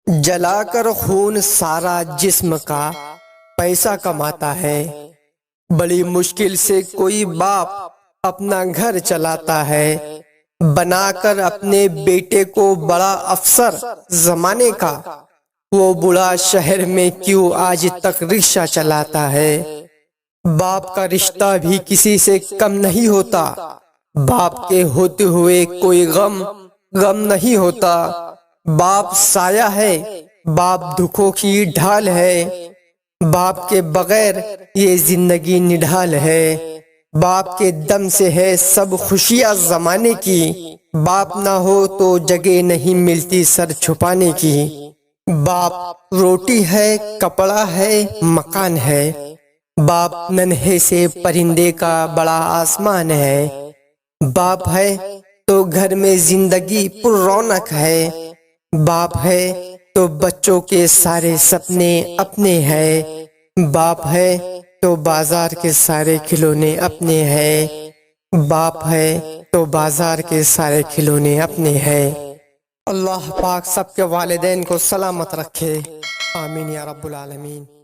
جلا کر خون سارا جسم کا پیسہ کماتا ہے، بڑی مشکل سے کوئی باپ اپنا گھر چلاتا ہے، بنا کر اپنے بیٹے کو بڑا افسر زمانے کا، وہ بوڑھا شہر میں کیوں آج تک رکشہ چلاتا ہے۔ باپ کا رشتہ بھی کسی سے کم نہیں ہوتا، باپ کے ہوتے ہوئے کوئی غم نہیں ہوتا۔ باپ سایہ ہے، باپ دکھوں کی ڈھال ہے، باپ کے بغیر یہ زندگی نڈھال ہے۔ باپ کے دم سے ہے سب خوشیاں زمانے کی، باپ نہ ہو تو جگہ نہیں ملتی سر چھپانے کی۔ باپ روٹی ہے، کپڑا ہے، مکان ہے، باپ ننھے سے پرندے کا بڑا آسمان ہے۔ باپ ہے تو گھر میں زندگی پر رونق ہے، باپ ہے تو بچوں کے سارے سپنے اپنے ہیں، باپ ہے تو بازار کے سارے کھلونے اپنے ہیں، باپ ہے تو بازار کے سارے کھلونے اپنے ہیں۔ اللہ پاک سب کے والدین کو سلامت رکھے، آمین یا رب العالمین۔